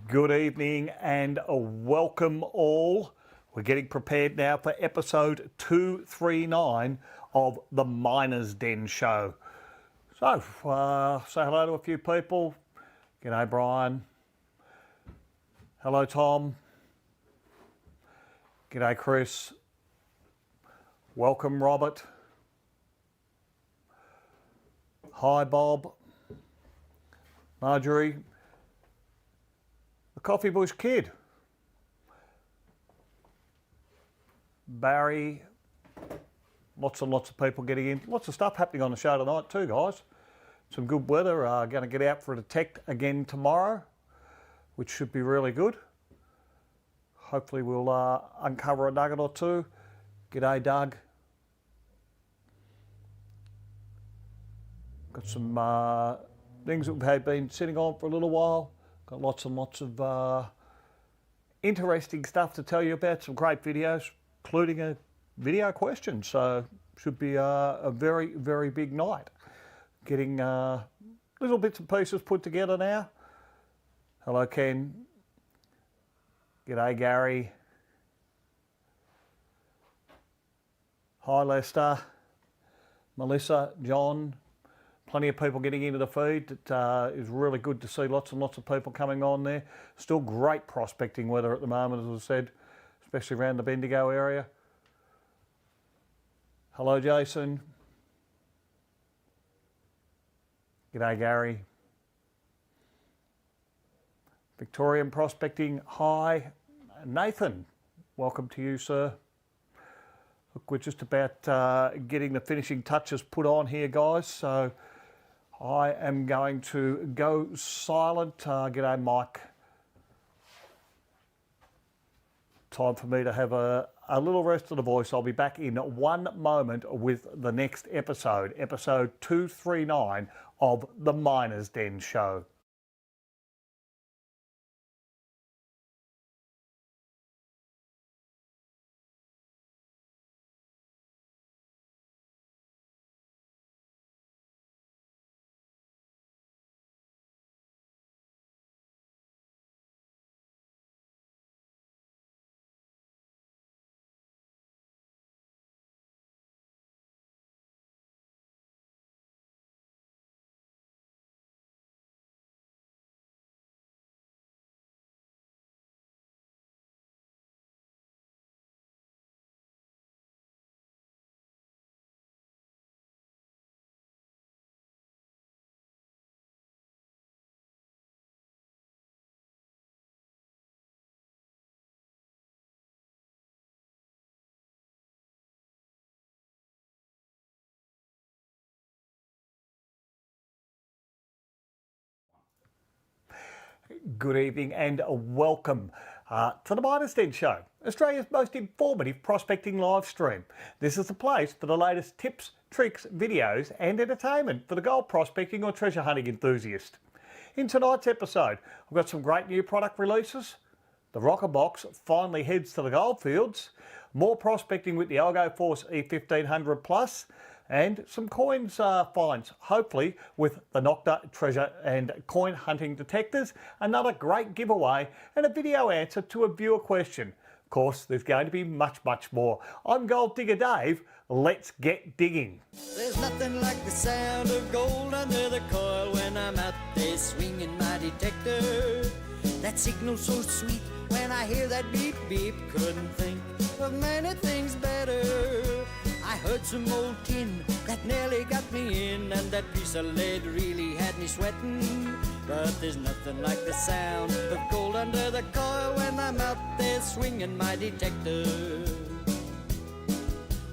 Good evening and welcome all. We're getting prepared now for episode 239 of the Miner's Den show. So, say hello to a few people. G'day Brian. Hello Tom. G'day Chris. Welcome Robert. Hi Bob. Marjorie. The Coffee Bush Kid. Barry. Lots and lots of people getting in. Lots of stuff happening on the show tonight too, guys. Some good weather. Going to get out for a detect again tomorrow, which should be really good. Hopefully we'll uncover a nugget or two. G'day Doug. Got some things that we've been sitting on for a little while. Got lots and lots of interesting stuff to tell you about. Some great videos, including a video question. So should be a very, very big night. Getting little bits and pieces put together now. Hello Ken. G'day Gary. Hi Lester. Melissa, John. Plenty of people getting into the feed. It is really good to see lots and lots of people coming on there. Still great prospecting weather at the moment, as I said, especially around the Bendigo area. Hello, Jason. G'day, Gary. Victorian prospecting, hi. Nathan, welcome to you, sir. Look, we're just about getting the finishing touches put on here, guys. So I am going to go silent. G'day, Mike. Time for me to have a little rest of the voice. I'll be back in 1 moment with the next episode, episode 239 of the Miner's Den show. Good evening and welcome to the Miner's Den show, Australia's most informative prospecting live stream. This is the place for the latest tips, tricks, videos and entertainment for the gold prospecting or treasure hunting enthusiast. In tonight's episode, we've got some great new product releases. The rocker box finally heads to the Goldfields. More prospecting with the Algo Force E1500 Plus. And some coins finds, hopefully, with the Nocta treasure and coin hunting detectors. Another great giveaway and a video answer to a viewer question. Of course, there's going to be much, much more. I'm Gold Digger Dave. Let's get digging. There's nothing like the sound of gold under the coil when I'm out there swinging my detector. That signal so sweet when I hear that beep beep. Couldn't think of many things better. I heard some old tin that nearly got me in, and that piece of lead really had me sweating. But there's nothing like the sound of gold under the coil when I'm out there swinging my detector.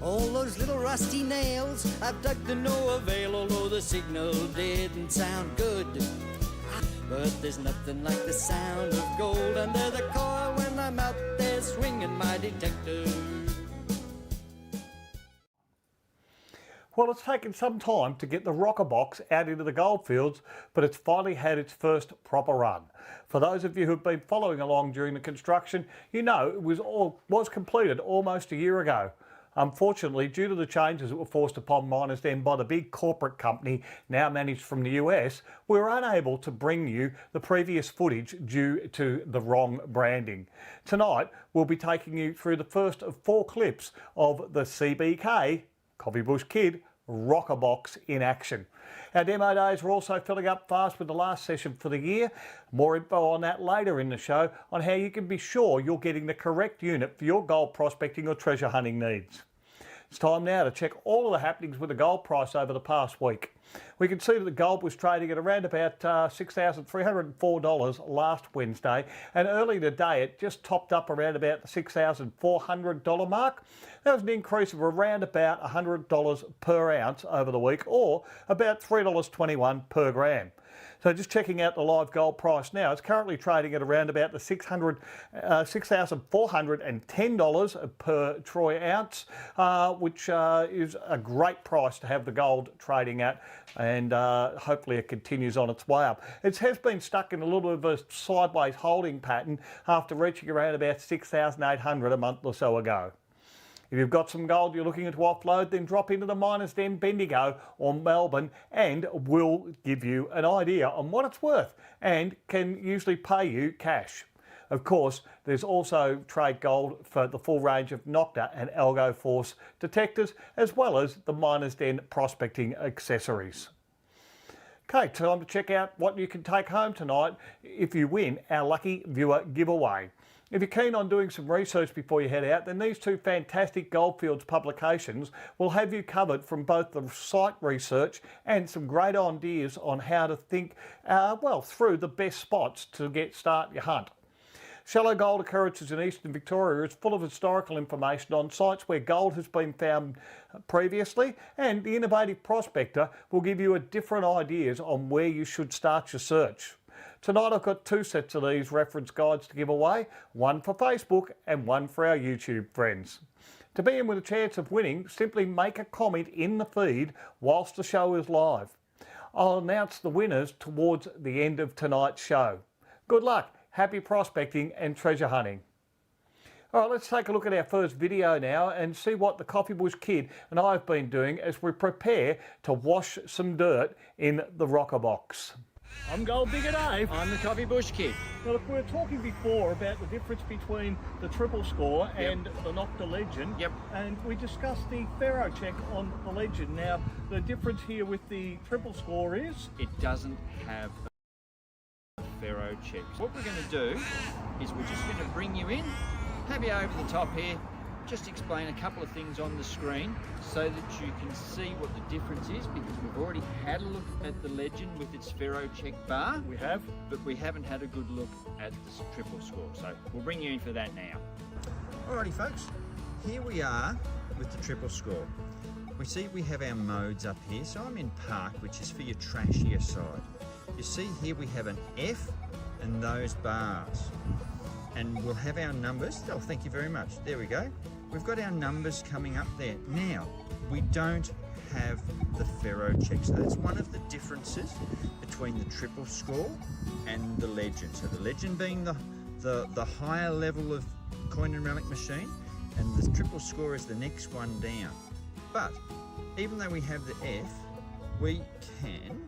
All those little rusty nails I've dug to no avail, although the signal didn't sound good. But there's nothing like the sound of gold under the coil when I'm out there swinging my detector. Well, it's taken some time to get the rocker box out into the Goldfields, but it's finally had its first proper run. For those of you who've been following along during the construction, you know it was completed almost a year ago. Unfortunately, due to the changes that were forced upon miners then by the big corporate company now managed from the US, we were unable to bring you the previous footage due to the wrong branding. Tonight, we'll be taking you through the first of 4 clips of the CBK, Coffee Bush Kid, rocker box in action. Our demo days are also filling up fast with the last session for the year. More info on that later in the show on how you can be sure you're getting the correct unit for your gold prospecting or treasure hunting needs. It's time now to check all of the happenings with the gold price over the past week. We can see that the gold was trading at around about $6,304 last Wednesday, and early today it just topped up around about the $6,400 mark. That was an increase of around about $100 per ounce over the week, or about $3.21 per gram. So just checking out the live gold price now, it's currently trading at around about the $6,410 per troy ounce, which is a great price to have the gold trading at, and hopefully it continues on its way up. It has been stuck in a little bit of a sideways holding pattern after reaching around about 6,800 a month or so ago. If you've got some gold you're looking to offload, then drop into the Miners Den Bendigo or Melbourne and we'll give you an idea on what it's worth and can usually pay you cash. Of course, there's also trade gold for the full range of Nocta and Algo Force detectors, as well as the Miners Den prospecting accessories. Okay, time to check out what you can take home tonight if you win our lucky viewer giveaway. If you're keen on doing some research before you head out, then these 2 fantastic Goldfields publications will have you covered from both the site research and some great ideas on how to think, through the best spots to start your hunt. Shallow Gold Occurrences in Eastern Victoria is full of historical information on sites where gold has been found previously, and the Innovative Prospector will give you different ideas on where you should start your search. Tonight I've got 2 sets of these reference guides to give away, one for Facebook and one for our YouTube friends. To be in with a chance of winning, simply make a comment in the feed whilst the show is live. I'll announce the winners towards the end of tonight's show. Good luck, happy prospecting and treasure hunting. Alright, let's take a look at our first video now and see what the Coffee Bush Kid and I have been doing as we prepare to wash some dirt in the rocker box. I'm Gold Digger Dave. I'm the Coffee Bush Kid. Well, if we were talking before about the difference between the triple score and the Nocta Legend, and we discussed the Faro check on the Legend. Now, the difference here with the triple score is? It doesn't have a Faro check. What we're going to do is we're just going to bring you in, have you over the top here, just explain a couple of things on the screen so that you can see what the difference is, because we've already had a look at the Legend with its Faro check bar. We have. But we haven't had a good look at the triple score, so we'll bring you in for that now. Alrighty folks, here we are with the triple score. We see we have our modes up here, so I'm in Park, which is for your trashier side. You see here we have an F and those bars. And we'll have our numbers. Oh, thank you very much. There we go. We've got our numbers coming up there. Now, we don't have the Faro check. So that's one of the differences between the triple score and the Legend. So the Legend being the higher level of coin and relic machine, and the triple score is the next one down. But even though we have the F, we can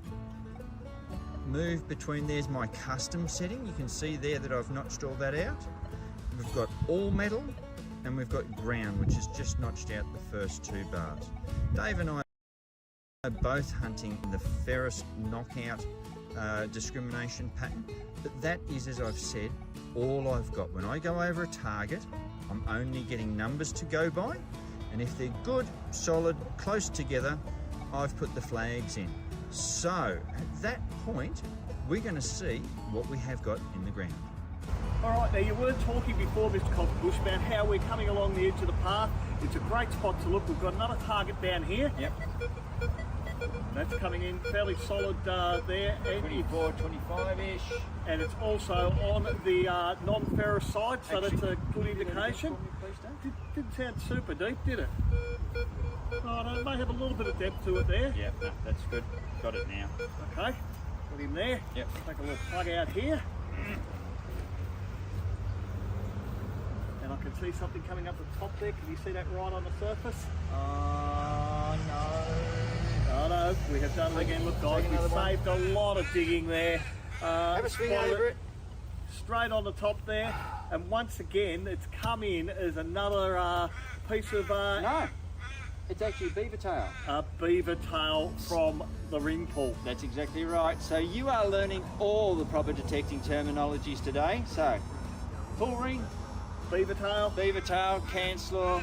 move between. There's my custom setting. You can see there that I've notched all that out. We've got all metal and we've got ground, which has just notched out the first 2 bars. Dave and I are both hunting the Ferris knockout discrimination pattern, but that is, as I've said, all I've got. When I go over a target, I'm only getting numbers to go by, and if they're good, solid, close together, I've put the flags in. So at that point, we're going to see what we have got in the ground. All right, now you were talking before, Mr. Coffee Bush, about how we're coming along the edge of the path. It's a great spot to look. We've got another target down here. Yep. That's coming in fairly solid there. 24, 25-ish. And it's also on the non-ferrous side, so that's a good indication. Didn't sound super deep, did it? Oh, no, it may have a little bit of depth to it there. Yep, no, that's good. Got it now. Okay, put him there. Yep. Take a little plug out here. And I I can see something coming up the top there. Can you see that right on the surface? Oh no. Oh no, we have done it again. Look guys, we've saved a lot of digging there. Have a swing spotted over it. Straight on the top there. And once again, it's come in as another piece of... No, it's actually a beaver tail. A beaver tail from the ring pull. That's exactly right. So you are learning all the proper detecting terminologies today. So, pull ring, Beaver tail. canceller.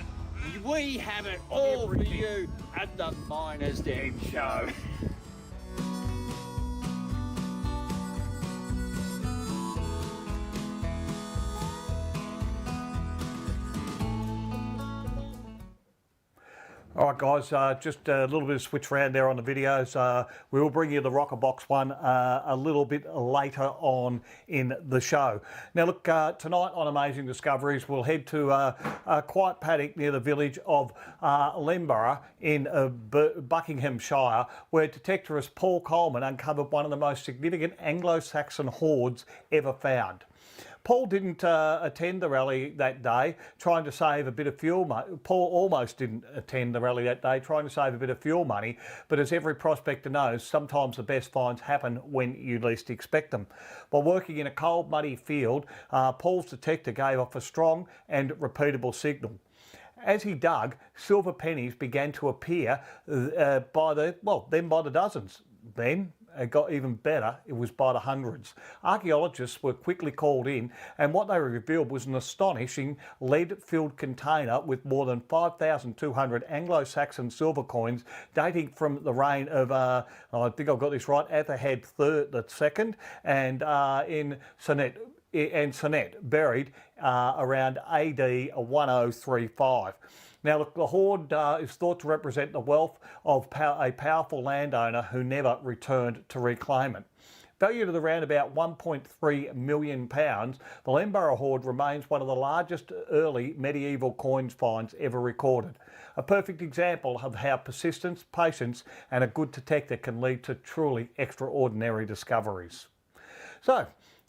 We have it all Everything. for you at the Miners Den Show. All right, guys, just a little bit of switch around there on the videos. We will bring you the Rocker Box one a little bit later on in the show. Now, look, tonight on Amazing Discoveries, we'll head to a quiet paddock near the village of Lemborough in Buckinghamshire, where detectorist Paul Coleman uncovered one of the most significant Anglo-Saxon hoards ever found. Paul didn't attend the rally that day, trying to save a bit of fuel money. Paul almost didn't attend the rally that day, trying to save a bit of fuel money. But as every prospector knows, sometimes the best finds happen when you least expect them. While working in a cold, muddy field, Paul's detector gave off a strong and repeatable signal. As he dug, silver pennies began to appear by the dozens. Then it got even better, it was by the hundreds. Archaeologists were quickly called in, and what they revealed was an astonishing lead-filled container with more than 5,200 Anglo-Saxon silver coins dating from the reign of, I think I've got this right, Athelred II and Sonnet, buried around AD 1035. Now, look, the hoard is thought to represent the wealth of a powerful landowner who never returned to reclaim it. Valued at around about £1.3 million, the Lemborough hoard remains one of the largest early medieval coins finds ever recorded. A perfect example of how persistence, patience and a good detector can lead to truly extraordinary discoveries. So,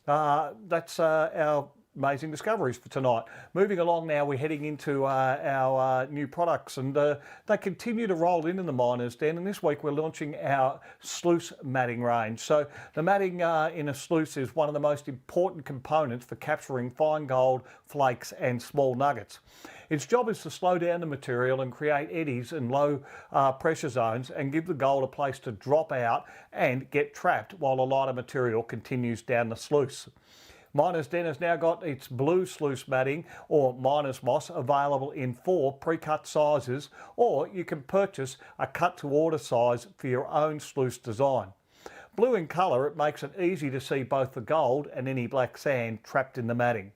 that's our Amazing Discoveries for tonight. Moving along now, we're heading into our new products, and they continue to roll in the Miners Den, and this week we're launching our sluice matting range. So the matting in a sluice is one of the most important components for capturing fine gold, flakes and small nuggets. Its job is to slow down the material and create eddies in low pressure zones and give the gold a place to drop out and get trapped while the lighter material continues down the sluice. Miners Den has now got its blue sluice matting or Miners Moss available in 4 pre-cut sizes, or you can purchase a cut to order size for your own sluice design. Blue in colour, it makes it easy to see both the gold and any black sand trapped in the matting.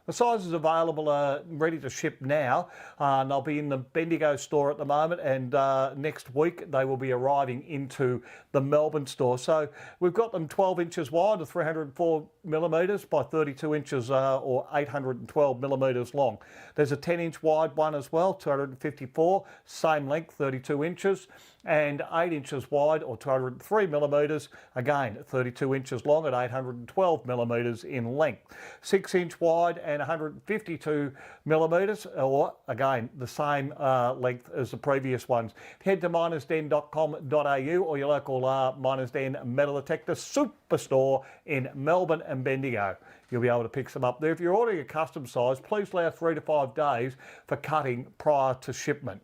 The sizes available are ready to ship now, and they'll be in the Bendigo store at the moment, and next week they will be arriving into the Melbourne store. So we've got them 12 inches wide, 304 millimetres by 32 inches or 812 millimetres long. There's a 10-inch wide one as well, 254, same length, 32 inches, and 8 inches wide or 203 millimetres, again 32 inches long at 812 millimetres in length. 6-inch wide and 152 millimetres, or again the same length as the previous ones. Head to minersden.com.au or your local Miners Den Metal Detector superstore in Melbourne and Bendigo. You'll be able to pick some up there. If you're ordering a custom size, please allow 3 to 5 days for cutting prior to shipment.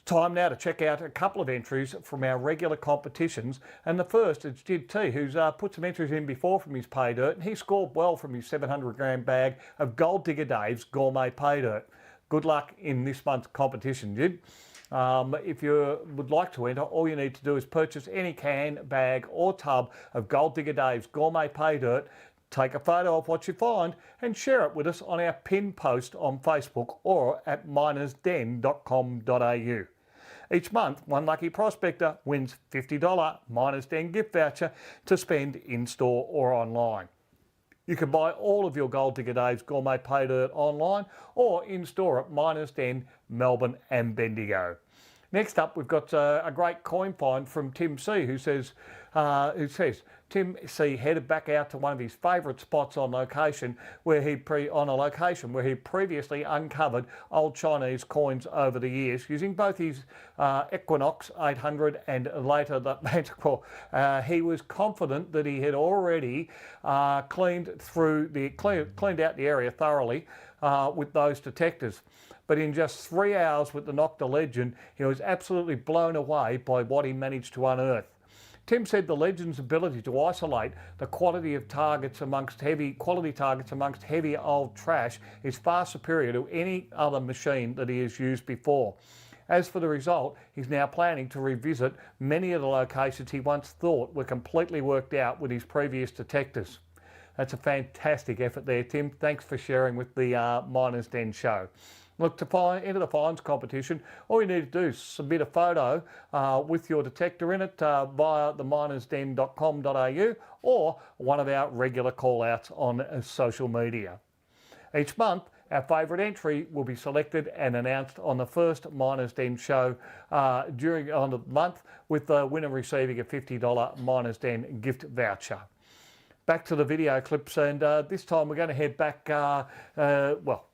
Time now to check out a couple of entries from our regular competitions, and the first is Jid T, who's put some entries in before from his pay dirt, and he scored well from his 700 gram bag of Gold Digger Dave's gourmet pay dirt. Good luck in this month's competition, Jid. If you would like to enter, all you need to do is purchase any can, bag or tub of Gold Digger Dave's gourmet pay dirt, take a photo of what you find and share it with us on our pinned post on Facebook or at minersden.com.au. Each month, one lucky prospector wins $50 Miners Den gift voucher to spend in-store or online. You can buy all of your Gold Digger Dave's gourmet pay dirt online or in-store at Miners Den, Melbourne and Bendigo. Next up, we've got a great coin find from Tim C, who says, Tim C headed back out to one of his favourite spots on location where he previously uncovered old Chinese coins over the years using both his Equinox 800 and later the Manticore. He was confident that he had already cleaned out the area thoroughly with those detectors. But in just 3 hours with the Nocta Legend, he was absolutely blown away by what he managed to unearth. Tim said the Legend's ability to isolate the quality targets amongst heavy old trash is far superior to any other machine that he has used before. As for the result, he's now planning to revisit many of the locations he once thought were completely worked out with his previous detectors. That's a fantastic effort there, Tim. Thanks for sharing with the Miners Den show. Look, to enter the finds competition, all you need to do is submit a photo with your detector in it via theminersden.com.au or one of our regular call-outs on social media. Each month, our favourite entry will be selected and announced on the first Miners Den show on the month, with the winner receiving a $50 Miners Den gift voucher. Back to the video clips, and this time we're going to head back,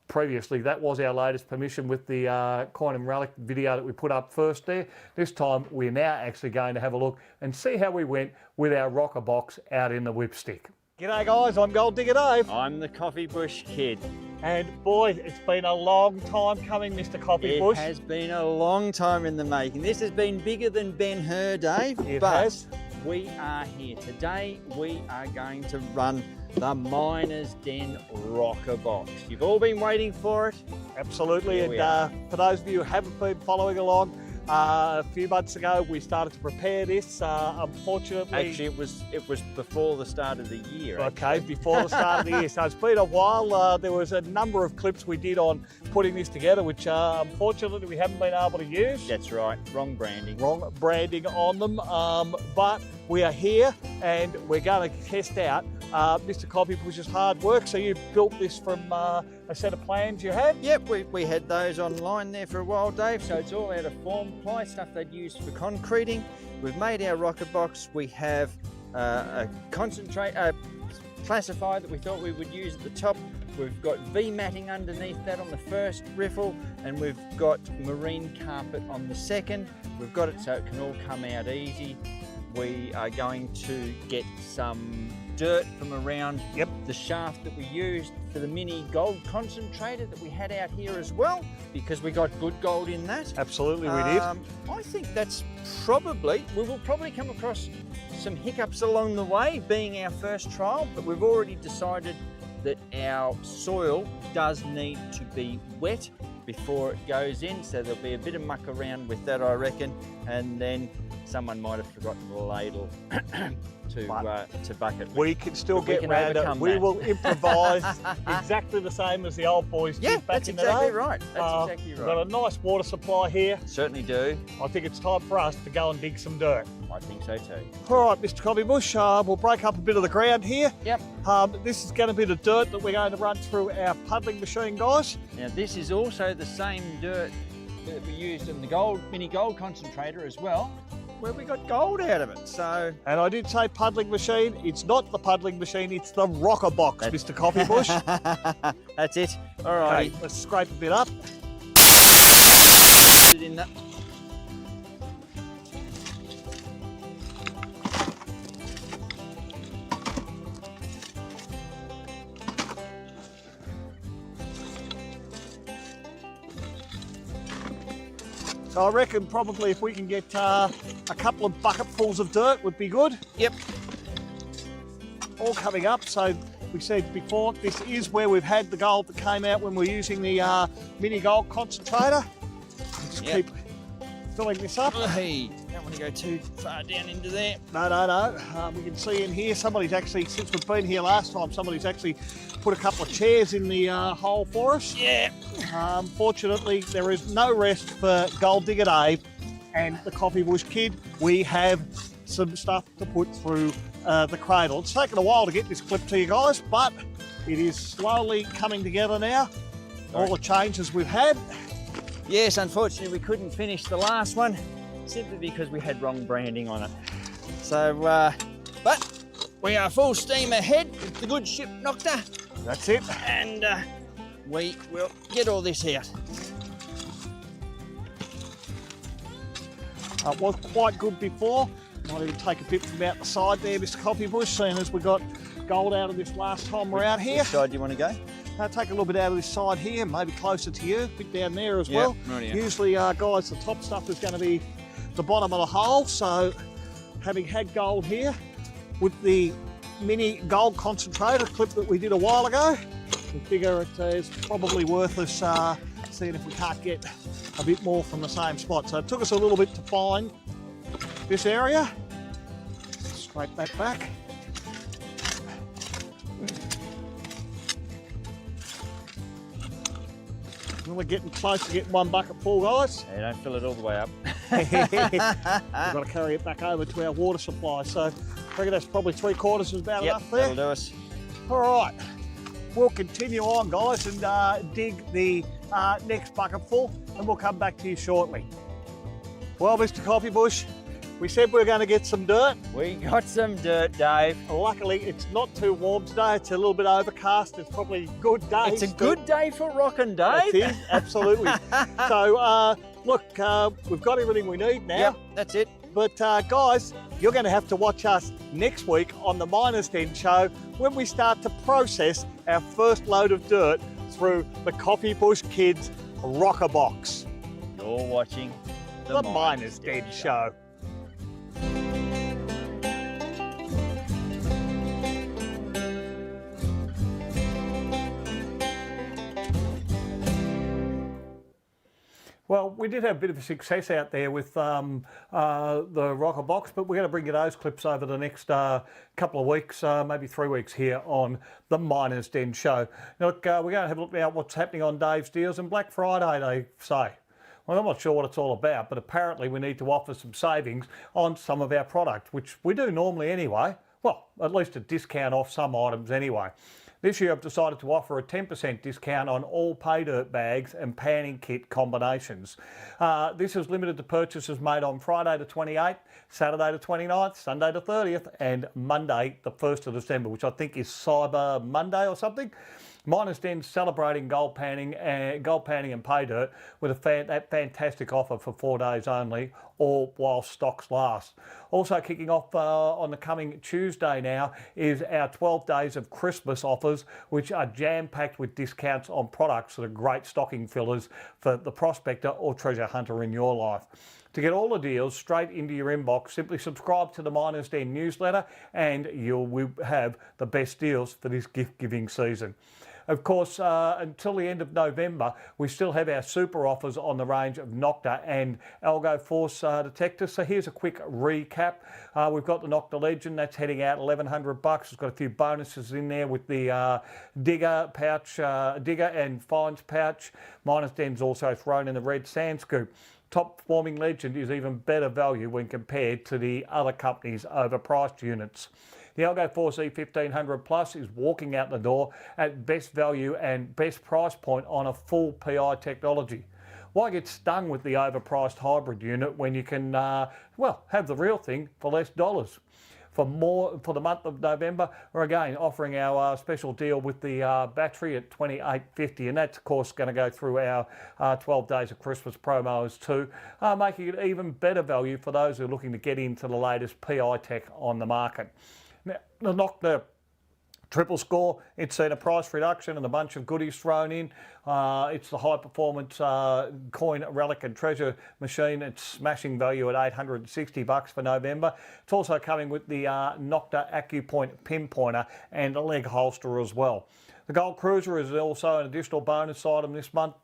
previously that was our latest permission with the Coin and Relic video that we put up first there. This time we're now actually going to have a look and see how we went with our rocker box out in the whipstick. G'day guys, I'm Gold Digger Dave. I'm the Coffee Bush Kid. And boys, it's been a long time coming, Mr. Coffee Bush. It has been a long time in the making. This has been bigger than Ben-Hur, Dave. It has. We are here. Today we are going to run the Miners Den rocker box. You've all been waiting for it. Absolutely, and for those of you who haven't been following along, a few months ago we started to prepare this. Unfortunately, actually it was before the start of the year. Okay, before the start of the year. So it's been a while. There was a number of clips we did on putting this together, which unfortunately we haven't been able to use. That's right, wrong branding. Wrong branding on them, but we are here and we're going to test out Mr. Coffee Bush's hard work. So you built this from a set of plans you had? Yep, we had those online there for a while, Dave. So it's all out of form ply, stuff they'd use for concreting. We've made our rocker box. We have a classifier that we thought we would use at the top. We've got V-matting underneath that on the first riffle, and we've got marine carpet on the second. We've got it so it can all come out easy. We are going to get some dirt from around the shaft that we used for the mini gold concentrator that we had out here as well, because we got good gold in that. Absolutely, we did. I think that's we will probably come across some hiccups along the way, being our first trial, but we've already decided that our soil does need to be wet before it goes in, so there'll be a bit of muck around with that, I reckon, and then someone might have forgotten the ladle to bucket. We can still get around it. We will improvise exactly the same as the old boys did back in the day. That's exactly right. That's exactly right. We've got a nice water supply here. Certainly do. I think it's time for us to go and dig some dirt. I think so too. All right, Mr. Coffee Bush, we'll break up a bit of the ground here. Yep. This is going to be the dirt that we're going to run through our puddling machine, guys. Now this is also the same dirt that we used in the mini gold concentrator as well, where we got gold out of it. So, and I did say puddling machine. It's not the puddling machine, it's the rocker box, Mr. Coffee Bush. That's it. All right. Okay, let's scrape a bit up. Put it in that. So I reckon probably if we can get a couple of bucketfuls of dirt would be good. Yep. All coming up. So we said before, this is where we've had the gold that came out when we were using the mini gold concentrator. Just keep filling this up. Hey, don't want to go too far down into there. No. We can see in here, somebody's actually, since we've been here last time, somebody's actually put a couple of chairs in the hole for us. Yeah. Fortunately, there is no rest for Gold Digger Dave and the Coffee Bush Kid. We have some stuff to put through the cradle. It's taken a while to get this clip to you guys, but it is slowly coming together now. All the changes we've had. Yes, unfortunately we couldn't finish the last one simply because we had wrong branding on it. So, but we are full steam ahead with the good ship Nocta. That's it. And we will get all this out. It was quite good before. Might even take a bit from out the side there, Mr. Coffee Bush, seeing as we got gold out of this last time we're out here. Which side do you want to go? Take a little bit out of this side here, maybe closer to you, a bit down there as well. Right, yeah. Usually, guys, the top stuff is going to be the bottom of the hole, so having had gold here with the mini gold concentrator clip that we did a while ago, we figure it is probably worth us seeing if we can't get a bit more from the same spot. So it took us a little bit to find this area. Scrape that back. We're getting close to getting one bucket full, guys. Yeah, don't fill it all the way up. We've got to carry it back over to our water supply. So I reckon that's probably 3/4 is about enough there. That'll do us. All right, we'll continue on, guys, and dig the next bucket full, and we'll come back to you shortly. Well, Mr. Coffee Bush, we said we were going to get some dirt. We got some dirt, Dave. Luckily, it's not too warm today. It's a little bit overcast. It's probably a good day. It's a good day for rocking, Dave. It is, absolutely. So, look, we've got everything we need now. Yep, that's it. But guys, you're going to have to watch us next week on the Miners Den show when we start to process our first load of dirt through the Coffee Bush Kids rocker box. You're watching The Miners Den show. Well, we did have a bit of a success out there with the rocker box, but we're going to bring you those clips over the next couple of weeks, maybe 3 weeks here on the Miners Den show. Now, look, we're going to have a look at what's happening on Dave's deals, and Black Friday, they say. Well, I'm not sure what it's all about, but apparently we need to offer some savings on some of our product, which we do normally anyway. Well, at least a discount off some items anyway. This year I've decided to offer a 10% discount on all pay dirt bags and panning kit combinations. This is limited to purchases made on Friday the 28th, Saturday the 29th, Sunday the 30th and Monday the 1st of December, which I think is Cyber Monday or something. Miners Den celebrating gold panning and pay dirt with that fantastic offer for 4 days only, or while stocks last. Also kicking off on the coming Tuesday now is our 12 days of Christmas offers, which are jam-packed with discounts on products that are great stocking fillers for the prospector or treasure hunter in your life. To get all the deals straight into your inbox, simply subscribe to the Miners Den newsletter and you'll have the best deals for this gift-giving season. Of course, until the end of November, we still have our super offers on the range of Nocta and Algo Force detectors. So here's a quick recap. We've got the Nocta Legend, that's heading out $1,100. It's got a few bonuses in there with the digger pouch, digger and fines pouch. Miners Den's also thrown in the red sand scoop. Top performing Legend is even better value when compared to the other company's overpriced units. The Algo Force E1500 Plus is walking out the door at best value and best price point on a full PI technology. Why get stung with the overpriced hybrid unit when you can, well, have the real thing for less dollars? For the month of November, we're again offering our special deal with the battery at $28.50, and that's of course going to go through our 12 days of Christmas promos too, making it even better value for those who are looking to get into the latest PI tech on the market. Now, the Nocta Triple Score, it's seen a price reduction and a bunch of goodies thrown in. It's the high performance coin, relic and treasure machine. It's smashing value at $860 for November. It's also coming with the Nocta AccuPoint pinpointer and a leg holster as well. The Gold Cruiser is also an additional bonus item this month.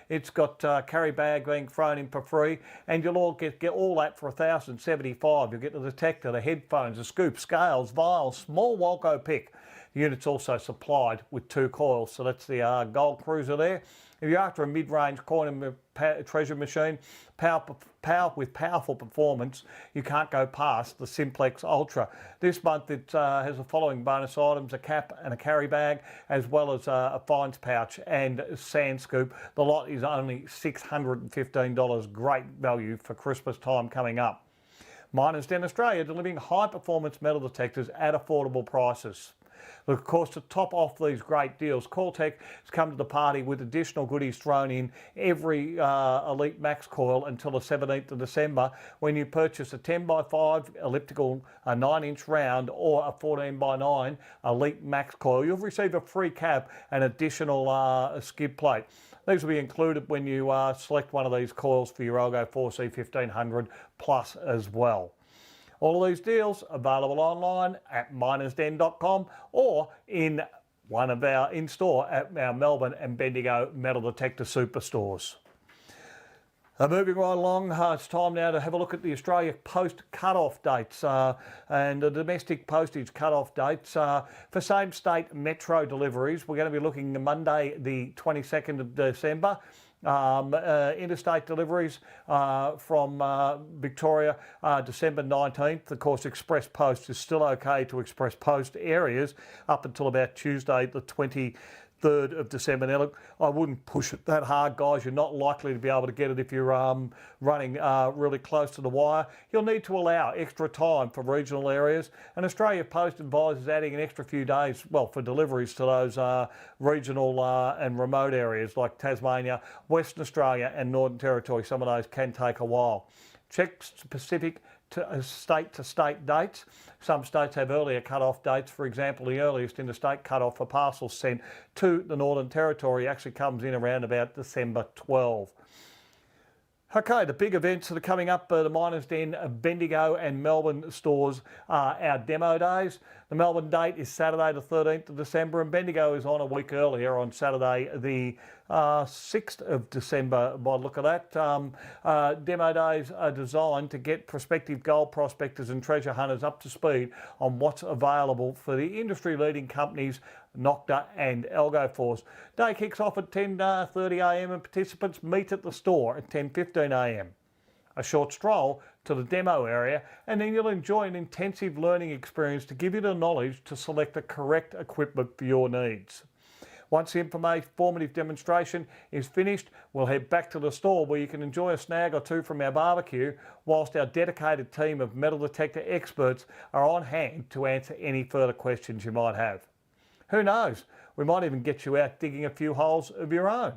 It's got carry bag being thrown in for free, and you'll all get all that for $1,075. You'll get the detector, the headphones, the scoop, scales, vials, small Walco pick. The unit's also supplied with 2 coils, so that's the Gold Cruiser there. If you're after a mid-range coin and treasure machine, with powerful performance, you can't go past the Simplex Ultra. This month it has the following bonus items: a cap and a carry bag, as well as a fines pouch and sand scoop. The lot is only $615. Great value for Christmas time coming up. Miners Den Australia delivering high-performance metal detectors at affordable prices. Look, of course, to top off these great deals, Calltech has come to the party with additional goodies thrown in every Elite Max coil until the 17th of December when you purchase a 10x5 elliptical, a 9-inch round, or a 14x9 Elite Max coil. You'll receive a free cap and additional skid plate. These will be included when you select one of these coils for your Algo 4C 1500 Plus as well. All of these deals available online at minersden.com or in one of our in-store at our Melbourne and Bendigo Metal Detector superstores. Moving right along, it's time now to have a look at the Australia Post cut-off dates and the domestic postage cut-off dates for same-state metro deliveries. We're going to be looking at Monday the 22nd of December. Interstate deliveries from Victoria, December 19th. Of course, Express Post is still okay to Express Post areas up until about Tuesday the 23rd of December. Now look, I wouldn't push it that hard, guys. You're not likely to be able to get it if you're running really close to the wire. You'll need to allow extra time for regional areas, and Australia Post advises adding an extra few days, well, for deliveries to those regional and remote areas like Tasmania, Western Australia and Northern Territory. Some of those can take a while. Check specific to state dates. Some states have earlier cut-off dates. For example, the earliest interstate cut-off for parcels sent to the Northern Territory actually comes in around about December 12. Okay, the big events that are coming up at the Miners Den, Bendigo and Melbourne stores are our demo days. The Melbourne date is Saturday the 13th of December and Bendigo is on a week earlier on Saturday the 6th of December by the look of that. Demo days are designed to get prospective gold prospectors and treasure hunters up to speed on what's available for the industry-leading companies Nocta and Algoforce. Day kicks off at 10:30am and participants meet at the store at 10:15am. A short stroll to the demo area and then you'll enjoy an intensive learning experience to give you the knowledge to select the correct equipment for your needs. Once the informative demonstration is finished, we'll head back to the store where you can enjoy a snag or two from our barbecue whilst our dedicated team of metal detector experts are on hand to answer any further questions you might have. Who knows, we might even get you out digging a few holes of your own.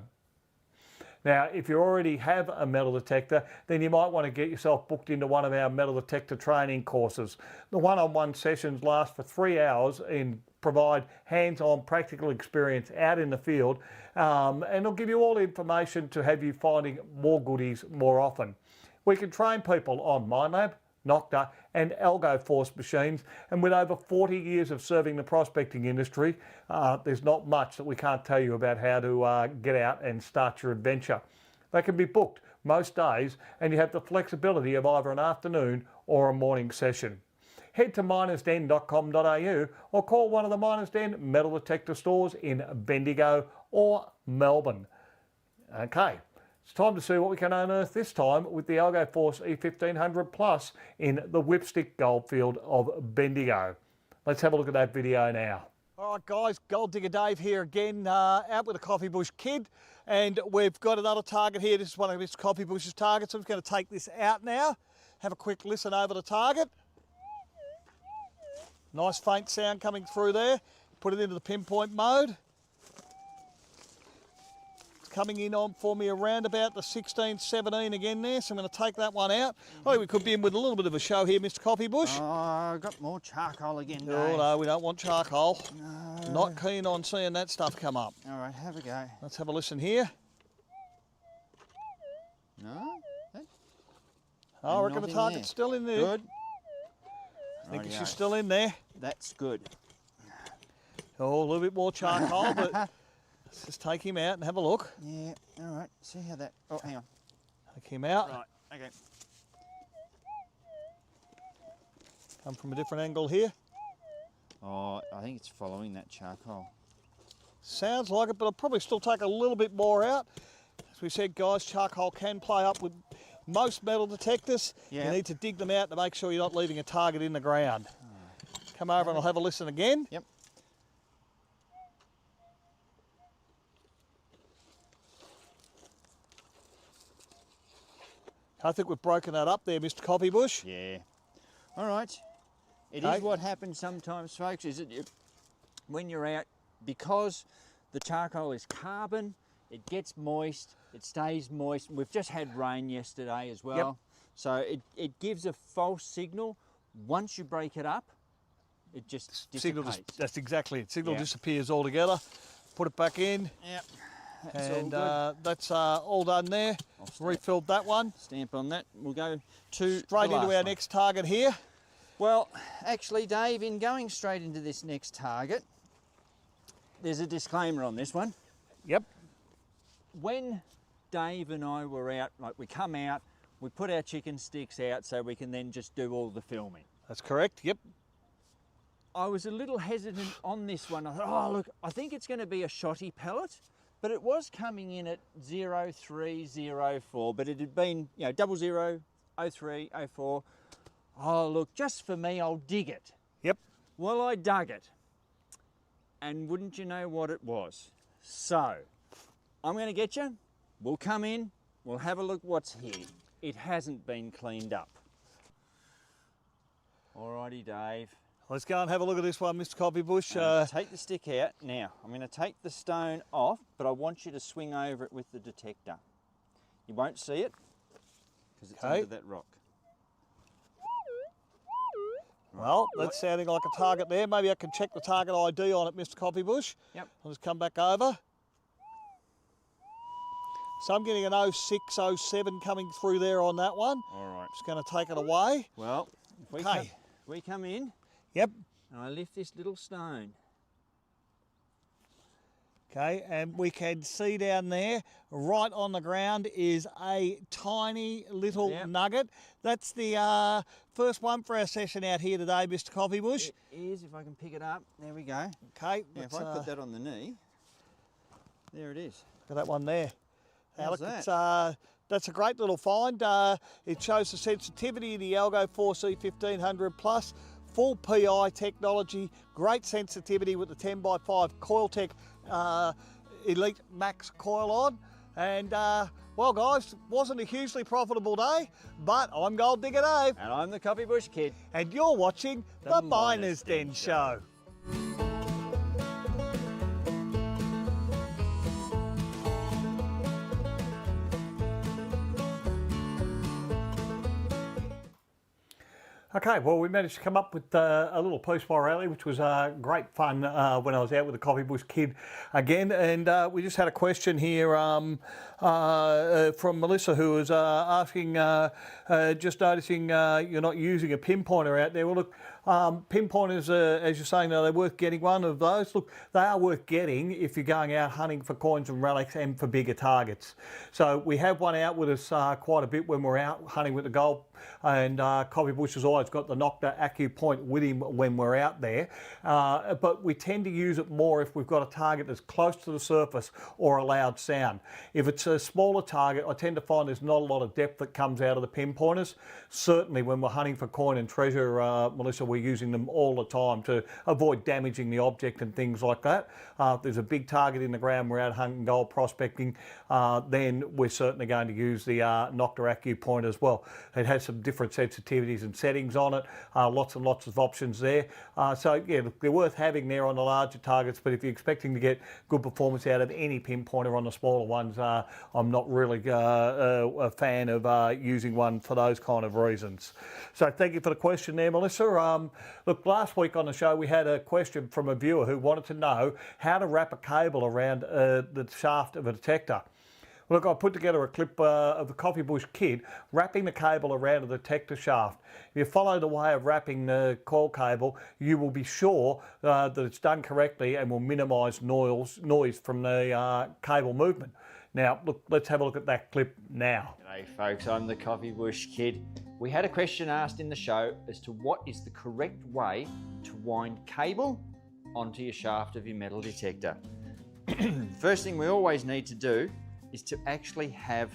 Now, if you already have a metal detector, then you might want to get yourself booked into one of our metal detector training courses. The one-on-one sessions last for 3 hours and provide hands-on practical experience out in the field, and it'll give you all the information to have you finding more goodies more often. We can train people on MindLab, Nocta and Algoforce machines, and with over 40 years of serving the prospecting industry, there's not much that we can't tell you about how to get out and start your adventure. They can be booked most days and you have the flexibility of either an afternoon or a morning session. Head to minersden.com.au or call one of the Miners Den metal detector stores in Bendigo or Melbourne. Okay. It's time to see what we can unearth this time with the Algoforce E1500 Plus in the Whipstick Goldfield of Bendigo. Let's have a look at that video now. All right guys, Gold Digger Dave here again, out with a Coffee Bush Kid, and we've got another target here. This is one of this Coffee Bush's targets. I'm just going to take this out now, have a quick listen over the target. Nice faint sound coming through there. Put it into the pinpoint mode. Coming in on for me around about the 16, 17 again there, so I'm going to take that one out. I think we could be in with a little bit of a show here, Mr. Coffee Bush. Oh, I've got more charcoal again, Dave. Oh no, we don't want charcoal. No. Not keen on seeing that stuff come up. All right, have a go. Let's have a listen here. No? Oh, I reckon the target's still in there. Good. I think she's still in there. That's good. Oh, a little bit more charcoal, but let's just take him out and have a look. Yeah, all right. See how that... Oh, hang on. Take him out. Right, okay. Come from a different angle here. Oh, I think it's following that charcoal. Sounds like it, but I'll probably still take a little bit more out. As we said, guys, charcoal can play up with most metal detectors. Yeah. You need to dig them out to make sure you're not leaving a target in the ground. Come over and I'll have a listen again. Yep. I think we've broken that up there, Mr. Copybush. Yeah. All right. It Okay. is what happens sometimes, folks, is it when you're out, because the charcoal is carbon, it gets moist, it stays moist. We've just had rain yesterday as well. Yep. So it gives a false signal. Once you break it up, it just Signal dissipates. that's exactly it. Signal Yeah. disappears altogether. Put it back in. Yep. That's all And good. that's all done there. Refilled that one. Stamp on that. We'll go to Straight the into last our one. next target here. Well, actually, Dave, in going straight into this next target, there's a disclaimer on this one. Yep. When Dave and I were out, like we come out, we put our chicken sticks out so we can then just do all the filming. That's correct. Yep. I was a little hesitant on this one. I thought, oh look, I think it's going to be a shotty pellet, but it was coming in at 0304, but it had been, 00, 03, 04. Oh look, just for me, I'll dig it. Yep. Well, I dug it, and wouldn't you know what it was? So, I'm going to get you. We'll come in, we'll have a look what's here. It hasn't been cleaned up. Alrighty, Dave. Let's go and have a look at this one, Mr. Copybush. Take the stick out. Now, I'm going to take the stone off, but I want you to swing over it with the detector. You won't see it, because it's Okay. under that rock. Well, that's sounding like a target there. Maybe I can check the target ID on it, Mr. Copybush. Yep. I'll just come back over. So I'm getting an 06, 07 coming through there on that one. Alright. Just going to take it away. Well, if Okay. we come in, Yep. and I lift this little stone. Okay, and we can see down there, right on the ground, is a tiny little Yep. nugget. That's the first one for our session out here today, Mr. Copybush. It is, if I can pick it up. There we go. Okay, Now, if let's, I put that on the knee, there it is. look at that one there. Now, How's look, that? that's a great little find. It shows the sensitivity of the Algo 4C 1500 Plus, full PI technology, great sensitivity with the 10x5 Coiltech Elite Max coil on. And well, guys, wasn't a hugely profitable day, but I'm Gold Digger Dave, And I'm the Copybush Kid. and you're watching the Miner's Den Show. Okay, well, we managed to come up with a little piece by Rally, which was great fun when I was out with the Copybush Kid again. And we just had a question here from Melissa, who was asking, just noticing you're not using a pinpointer out there. Well, look, pinpointers, as you're saying, they're worth getting one of those. Look, they are worth getting if you're going out hunting for coins and relics and for bigger targets. So we have one out with us quite a bit when we're out hunting with the gold. And Copybush has always got the Nocta AccuPoint with him when we're out there. But we tend to use it more if we've got a target that's close to the surface or a loud sound. If it's a smaller target, I tend to find there's not a lot of depth that comes out of the pinpointers. Certainly when we're hunting for coin and treasure, Melissa, we're using them all the time to avoid damaging the object and things like that. If there's a big target in the ground, we're out hunting gold prospecting, then we're certainly going to use the Nocta AccuPoint as well. It has some different sensitivities and settings on it, lots and lots of options there. So yeah, look, they're worth having there on the larger targets, but if you're expecting to get good performance out of any pinpointer on the smaller ones, I'm not really a fan of using one for those kind of reasons. So thank you for the question there, Melissa. Look, last week on the show we had a question from a viewer who wanted to know how to wrap a cable around the shaft of a detector. Look, I put together a clip of the Copybush Kid wrapping the cable around a detector shaft. If you follow the way of wrapping the coil cable, you will be sure that it's done correctly and will minimise noise from the cable movement. Now, look, let's have a look at that clip now. G'day folks, I'm the Copybush Kid. We had a question asked in the show as to what is the correct way to wind cable onto your shaft of your metal detector. first thing we always need to do is to actually have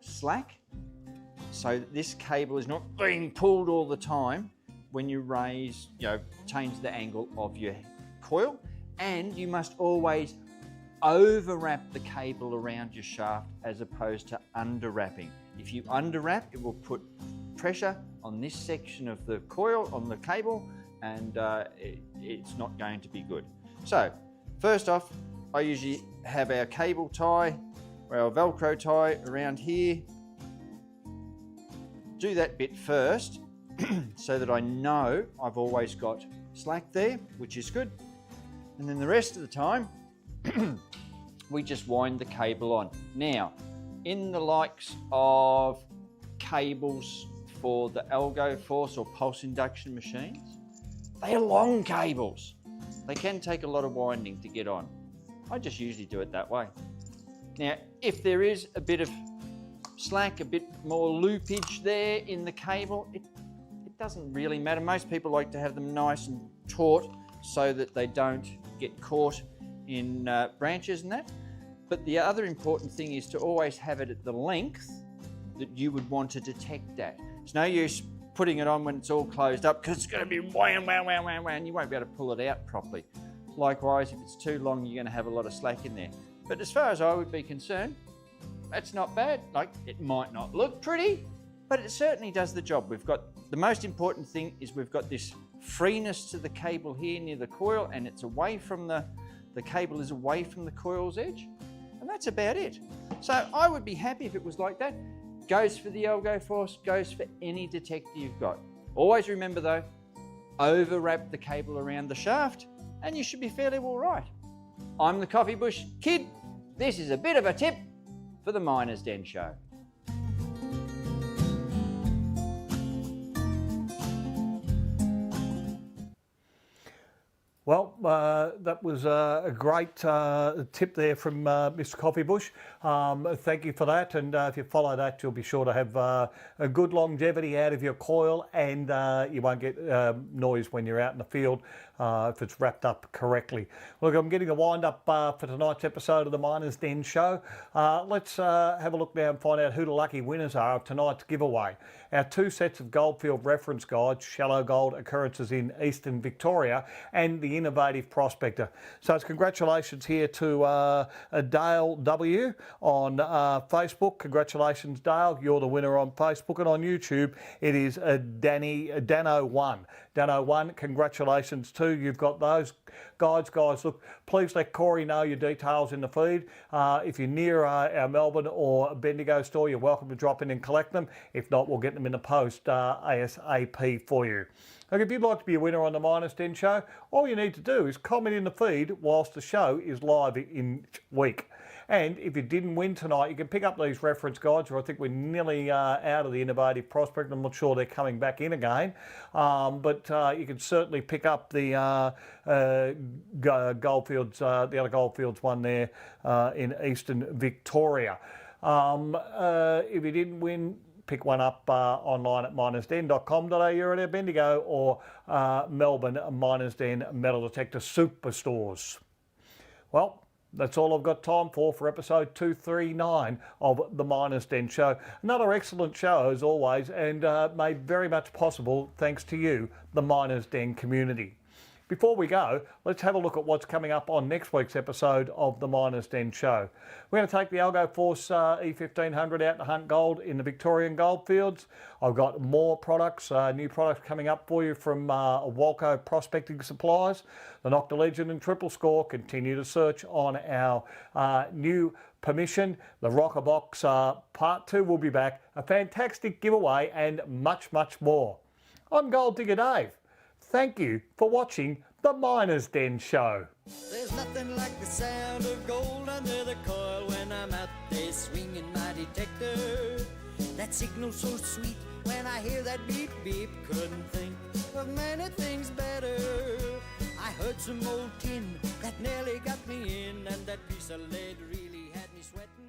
slack, so that this cable is not being pulled all the time when you raise, change the angle of your coil. And you must always overwrap the cable around your shaft as opposed to underwrapping. If you underwrap, it will put pressure on this section of the coil, on the cable, and it's not going to be good. So first off, I usually have our cable tie or our Velcro tie around here. Do that bit first so that I know I've always got slack there, which is good. And then the rest of the time, we just wind the cable on. Now, in the likes of cables for the algo force or pulse induction machines, they are long cables. They can take a lot of winding to get on. I just usually do it that way. Now, if there is a bit of slack, a bit more loopage there in the cable, it doesn't really matter. Most people like to have them nice and taut so that they don't get caught in branches and that. But the other important thing is to always have it at the length that you would want to detect at. It's no use putting it on when it's all closed up, because it's going to be wham, wham, wham, wham, wham, and you won't be able to pull it out properly. Likewise, if it's too long, you're going to have a lot of slack in there. But as far as I would be concerned, that's not bad. Like, it might not look pretty, but it certainly does the job. We've got, the most important thing is we've got this freeness to the cable here near the coil, and it's away from the cable is away from the coil's edge, and that's about it. So I would be happy if it was like that. Goes for the algo force, goes for any detector you've got. Always remember though, overwrap the cable around the shaft and you should be fairly all right. I'm the Coffee Bush Kid. This is a bit of a tip for the Miner's Den Show. Well, that was a great tip there from Mr. Coffee Bush. Thank you for that, and if you follow that, you'll be sure to have a good longevity out of your coil, and you won't get noise when you're out in the field if it's wrapped up correctly. Look, I'm getting the wind up for tonight's episode of the Miner's Den Show. Let's have a look now and find out who the lucky winners are of tonight's giveaway. Our 2 sets of Goldfield reference guides, Shallow Gold Occurrences in Eastern Victoria, and the Innovative Prospector. So it's congratulations here to Dale W on Facebook. Congratulations, Dale. You're the winner on Facebook, and on YouTube it is Dano1. Dano1, congratulations too. You've got those guides. Guys, look, please let Corey know your details in the feed. If you're near our Melbourne or Bendigo store, you're welcome to drop in and collect them. If not, we'll get them in the post ASAP for you. Look, if you'd like to be a winner on the Miner's Den Show, all you need to do is comment in the feed whilst the show is live in week. And if you didn't win tonight, you can pick up these reference guides, or I think we're nearly out of the Innovative Prospect. I'm not sure they're coming back in again. But you can certainly pick up the Goldfields, the other Goldfields one there in Eastern Victoria. If you didn't win, pick one up online at minersden.com.au or at our Bendigo or Melbourne Miner's Den Metal Detector Superstores. Well, that's all I've got time for episode 239 of the Miner's Den Show. Another excellent show as always, and made very much possible thanks to you, the Miner's Den community. Before we go, let's have a look at what's coming up on next week's episode of the Miner's Den Show. We're going to take the Algo Force E1500 out to hunt gold in the Victorian goldfields. I've got more products, new products coming up for you from Walco Prospecting Supplies. The Nocta Legend and Triple Score continue to search on our new permission. The Rocker Box Part 2 will be back, a fantastic giveaway, and much, much more. I'm Gold Digger Dave. Thank you for watching the Miner's Den Show. There's nothing like the sound of gold under the coil when I'm out there swinging my detector. That signal so sweet when I hear that beep beep. Couldn't think of many things better. I heard some old tin that nearly got me in, and that piece of lead really had me sweating.